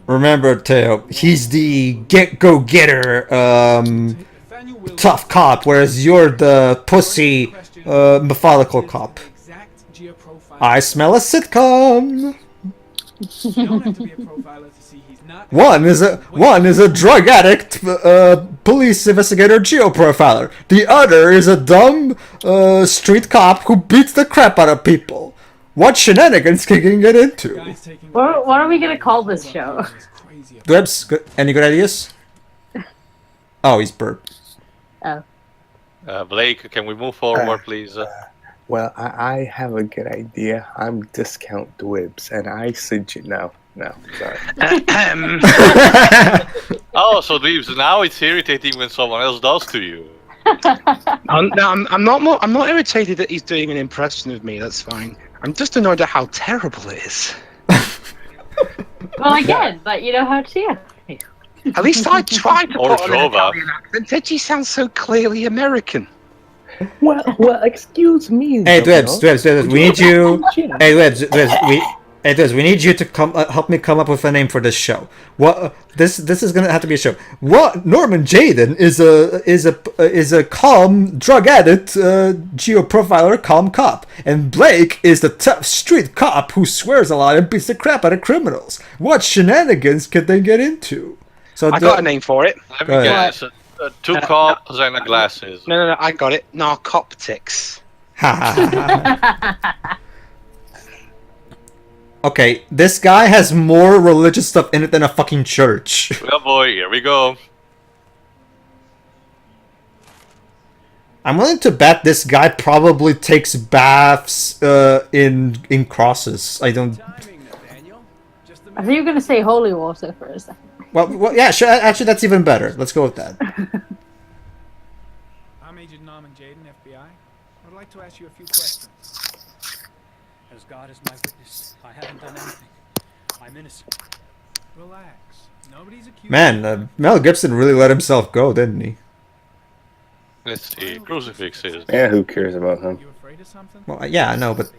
Remember, Teo, he's the go-getter, tough cop, whereas you're the pussy, methodical cop. I smell a sitcom. One is a drug addict, police investigator, geoprofiler. The other is a dumb street cop who beats the crap out of people. What shenanigans can he get into? What are we gonna call this show? Dwebs, any good ideas? Oh, he's burped. Oh. Blake, can we move forward, please? Well, I have a good idea. I'm Discount Dwebs, and I suggest no, sorry. Oh, so Dwebs, now it's irritating when someone else does to you. I'm not irritated that he's doing an impression of me. That's fine. I'm just annoyed at how terrible it is. Well, again, but you know how to see it. At least I tried to Or put on an Italian accent. Did you sound so clearly American? Well, excuse me. Hey, Dwebs, we need you. Hey, Dwebs, we need you to come help me come up with a name for this show. What this is gonna have to be a show. What Norman Jayden is a calm drug addict, geoprofiler, calm cop, and Blake is the tough street cop who swears a lot and beats the crap out of criminals. What shenanigans could they get into? So I got a name for it. Let me guess. 2 cops and a glasses. No, I got it. Narcoptics. Okay, this guy has more religious stuff in it than a fucking church. Oh boy, here we go. I'm willing to bet this guy probably takes baths in crosses. I don't. I think you're gonna say holy water for a second. Well, yeah, sure. Actually, that's even better. Let's go with that. I'm Agent Norman Jayden, FBI. I'd like to ask you a few questions. As God is my witness, I haven't done anything. I'm innocent. Relax. Nobody's accused. Man, Mel Gibson really let himself go, didn't he? Let's see. Crucifixes. Yeah, who cares about him? You afraid of something? Well, yeah, I know, but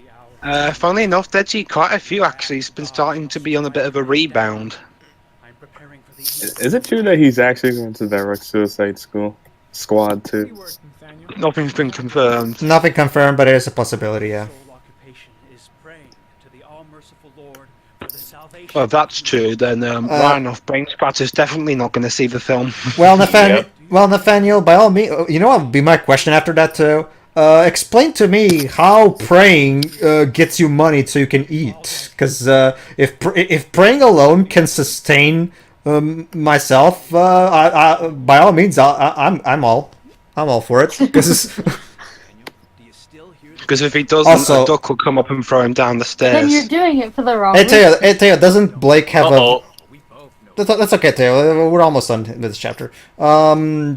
Funnily enough, Deji, quite a few actually has been starting to be on a bit of a rebound. Is it true that he's actually going to direct Suicide Squad too? Nothing's been confirmed. Nothing confirmed, but it is a possibility, yeah. Well, if that's true, then Ryan off Brain Scratch is definitely not going to see the film. Well, Nathaniel, by all means, you know what would be my question after that too? Explain to me how praying gets you money so you can eat. Because if praying alone can sustain myself, by all means, I'm all for it. Because if he doesn't, Also, a duck will come up and throw him down the stairs. Then you're doing it for the wrong Hey reason. Teo, doesn't Blake have a... That's okay, Teo. We're almost done with this chapter. But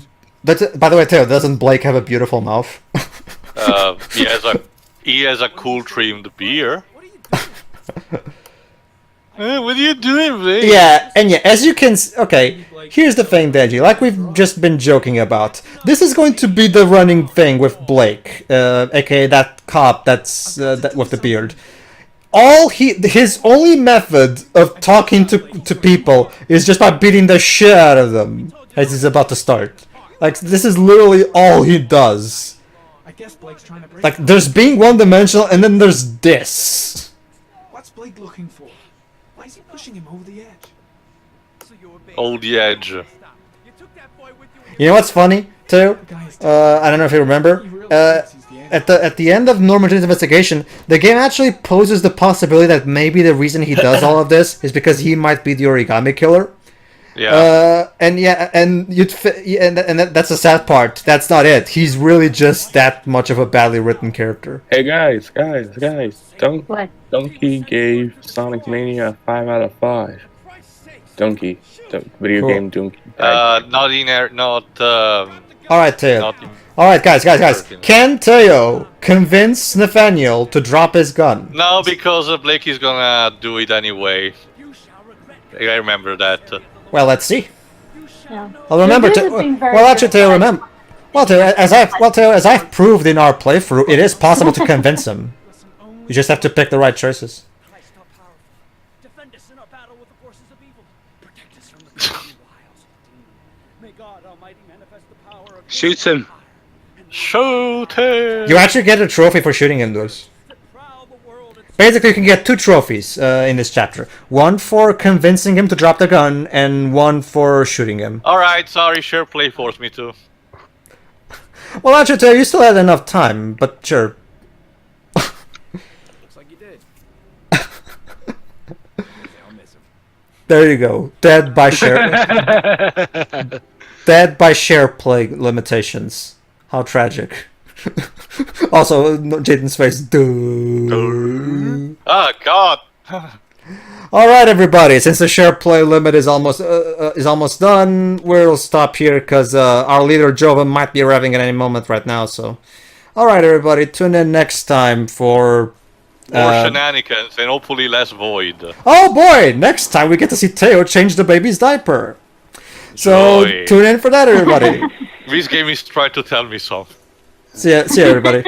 by the way, Teo, doesn't Blake have a beautiful mouth? He has a cool trimmed beard. What are you doing, Blake? Yeah, as you can... Okay, here's the thing, Denji. Like we've just been joking about. This is going to be the running thing with Blake, aka that cop that's with the beard. His only method of talking to people is just by beating the shit out of them as he's about to start. Like, this is literally all he does. I guess Blake's trying to break. Like, there's being one-dimensional, and then there's this. What's Blake looking for? Why is he pushing him over the edge? Over the edge. You know what's funny, too? I don't know if you remember. At the end of Norman's investigation, the game actually poses the possibility that maybe the reason he does all of this is because he might be the origami killer. Yeah. And that's the sad part. That's not it. He's really just that much of a badly written character. Hey guys! Donkey gave Sonic Mania a 5 out of 5. Donkey, video game Donkey. Alright, Teo. Alright, guys. Can Teo convince Nathaniel to drop his gun? No, because Blake is gonna do it anyway. I remember that. Well, let's see. Yeah. I'll remember. Teo, remember. Teo, as I've proved in our playthrough, it is possible to convince him. You just have to pick the right choices. Defend us in our battle with the forces of evil. Protect us from the crazy wiles. May God Almighty manifest the power of... Shoot him. Shoot him. You actually get a trophy for shooting him, those. Basically, you can get 2 trophies in this chapter. One for convincing him to drop the gun, and one for shooting him. Alright, sorry, sure, play forced me to. Well, actually, Teo, you still had enough time, but sure. Looks like you did. I'll miss him. There you go. Dead by share. Dead by share play limitations. How tragic. Also, Jaden's face. Oh God! All right, everybody. Since the share play limit is almost done, we'll stop here because our leader Jova might be arriving at any moment right now. So, all right, everybody, tune in next time for more shenanigans and hopefully less void. Oh boy! Next time we get to see Teo change the baby's diaper. So tune in for that, everybody. This game is trying to tell me something. See ya, everybody.